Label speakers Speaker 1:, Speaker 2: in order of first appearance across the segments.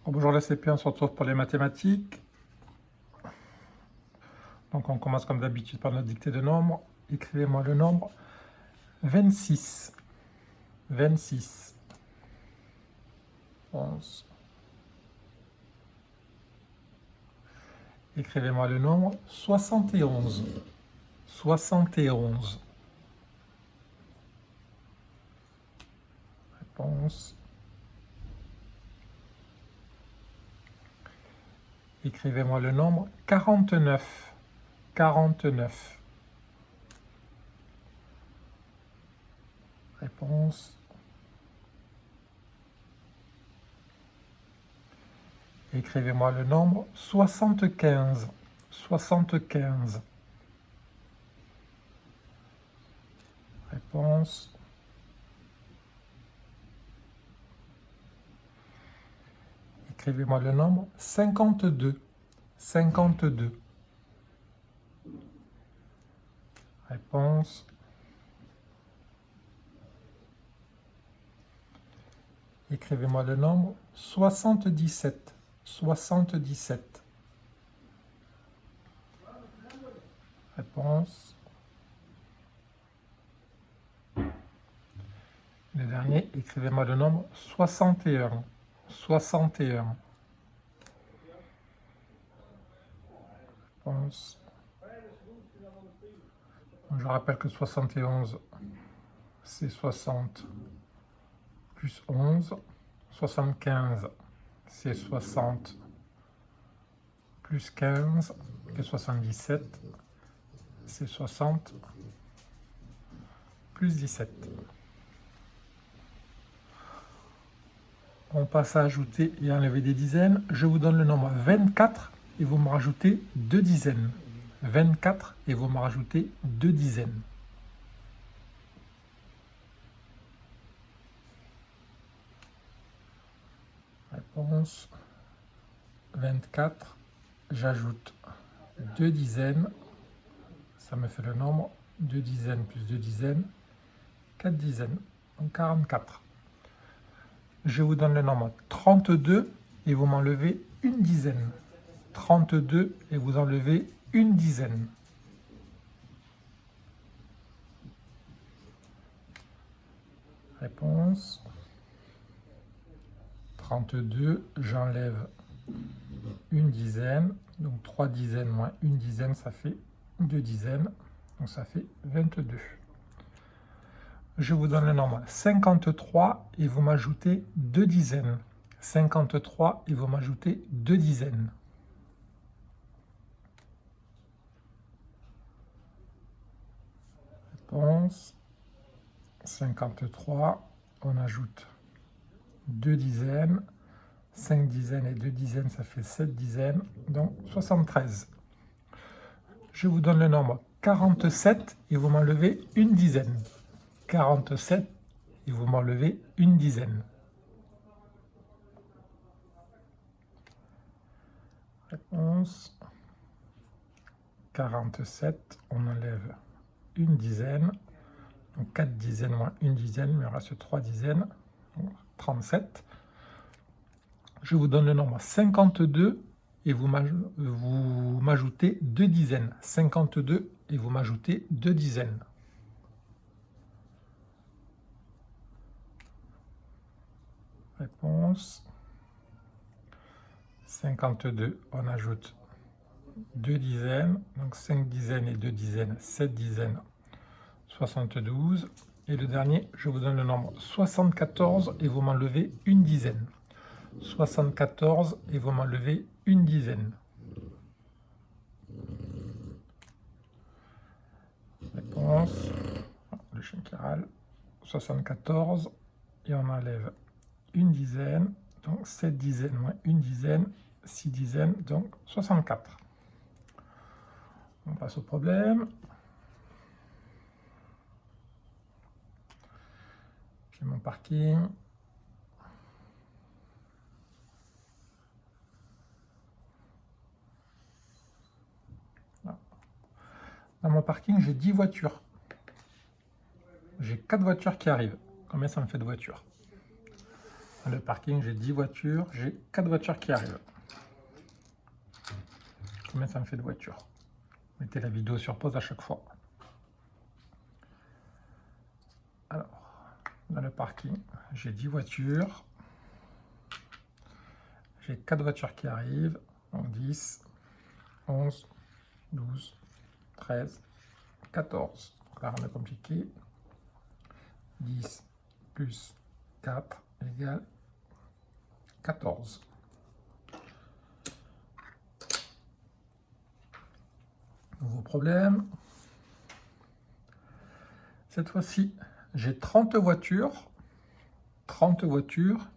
Speaker 1: Bonjour les CP, on se retrouve pour les mathématiques. Donc on commence comme d'habitude par notre dictée de nombres. Écrivez-moi le nombre 26. 26. 11. Écrivez-moi le nombre 71. 71. Réponse. Écrivez-moi le nombre 49. 49. Réponse. Écrivez-moi le nombre 75. 75. Réponse. Écrivez-moi le nombre 52. 52. Réponse. Écrivez-moi le nombre 77. 77. Réponse. Le dernier, écrivez-moi le nombre 61. 61. Réponse. Je rappelle que 71, c'est 60 plus 11. 75, c'est 60 plus 15. Et 77, c'est 60 plus 17. On passe à ajouter et enlever des dizaines. Je vous donne le nombre 24 et vous me rajoutez 2 dizaines. 24 et vous me rajoutez 2 dizaines. Réponse 24, j'ajoute 2 dizaines, ça me fait le nombre 2 dizaines plus 2 dizaines, 4 dizaines, donc 44. Je vous donne le nombre 32 et vous m'enlevez une dizaine. 32 et vous enlevez une dizaine. Réponse 32, j'enlève une dizaine, donc 3 dizaines moins une dizaine, ça fait 2 dizaines, donc ça fait 22. Je vous donne le nombre 53 et vous m'ajoutez 2 dizaines. 53 et vous m'ajoutez 2 dizaines. Réponse 53, on ajoute 2 dizaines. 5 dizaines et 2 dizaines, ça fait 7 dizaines, donc 73. Je vous donne le nombre 47 et vous m'enlevez une dizaine. 47 et vous m'enlevez une dizaine. Réponse 47, on enlève une dizaine, donc 4 dizaines moins une dizaine, il me reste 3 dizaines, donc 37. Je vous donne le nombre 52 et vous m'ajoutez 2 dizaines. 52 et vous m'ajoutez 2 dizaines. Réponse 52, on ajoute 2 dizaines, donc 5 dizaines et 2 dizaines, 7 dizaines, 72. Et le dernier, je vous donne le nombre 74 et vous m'enlevez une dizaine. 74 et vous m'enlevez une dizaine. Réponse, le chien qui râle, 74 et on enlève une dizaine, donc 7 dizaines moins une dizaine, 6 dizaines, donc 64. On passe au problème. J'ai mon parking. Dans mon parking, j'ai 10 voitures. J'ai 4 voitures qui arrivent. Combien ça me fait de voitures? Dans le parking, j'ai 10 voitures, j'ai 4 voitures qui arrivent. Combien ça me fait de voitures? Mettez la vidéo sur pause à chaque fois. Alors, dans le parking, j'ai 10 voitures. J'ai 4 voitures qui arrivent. Donc 10, 11, 12, 13, 14. Là, on a compliqué. 10 plus 4 égale 14. Nouveau problème. Cette fois-ci, j'ai 30 voitures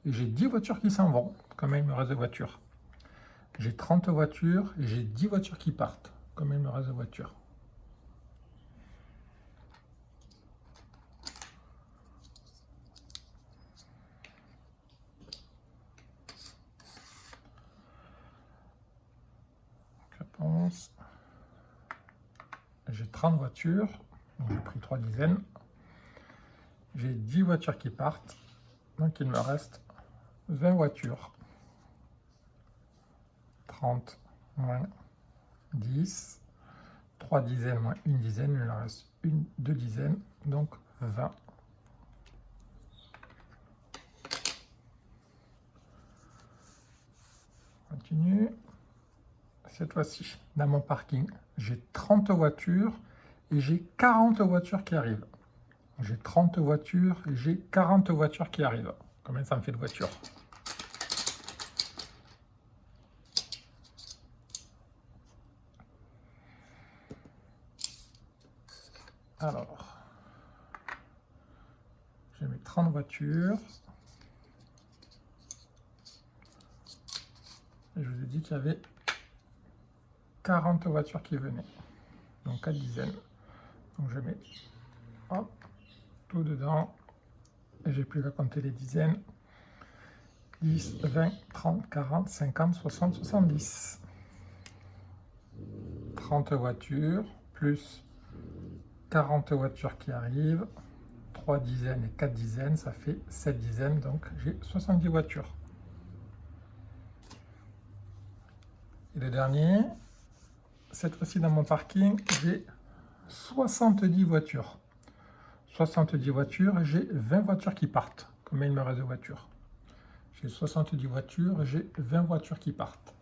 Speaker 1: et j'ai 10 voitures qui s'en vont. Combien il me reste de voitures? J'ai 30 voitures et j'ai 10 voitures qui partent. Combien il me reste de voitures? Réponse. J'ai 30 voitures, donc j'ai pris 3 dizaines. J'ai 10 voitures qui partent, donc il me reste 20 voitures. 30 moins 10, 3 dizaines moins 1 dizaine, il me reste 2 dizaines, donc 20. Continue. Cette fois-ci, dans mon parking, j'ai 30 voitures et j'ai 40 voitures qui arrivent. J'ai 30 voitures et j'ai 40 voitures qui arrivent. Combien ça me fait de voitures? Alors, j'ai mes 30 voitures. Et je vous ai dit qu'il y avait 40 voitures qui venaient. Donc 4 dizaines. Donc je mets hop, tout dedans. Et j'ai plus qu'à compter les dizaines. 10, 20, 30, 40, 50, 60, 70. 30 voitures plus 40 voitures qui arrivent. 3 dizaines et 4 dizaines, ça fait 7 dizaines. Donc j'ai 70 voitures. Et le dernier, cette fois-ci dans mon parking, j'ai 70 voitures. 70 voitures et j'ai 20 voitures qui partent. Combien il me reste de voitures? J'ai 70 voitures et j'ai 20 voitures qui partent.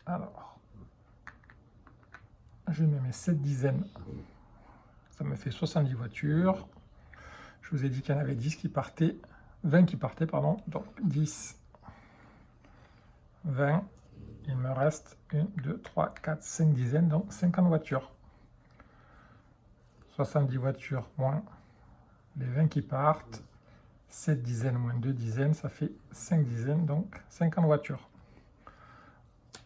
Speaker 1: Alors, je mets mes 7 dizaines. Ça me fait 70 voitures. Je vous ai dit qu'il y en avait 10 qui partaient. 20 qui partaient, pardon. Donc 10, 20. Il me reste 1, 2, 3, 4, 5 dizaines, donc 50 voitures. 70 voitures moins les 20 qui partent. 7 dizaines moins 2 dizaines, ça fait 5 dizaines, donc 50 voitures.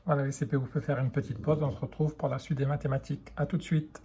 Speaker 1: Voilà, les CP, vous pouvez faire une petite pause. On se retrouve pour la suite des mathématiques. A tout de suite.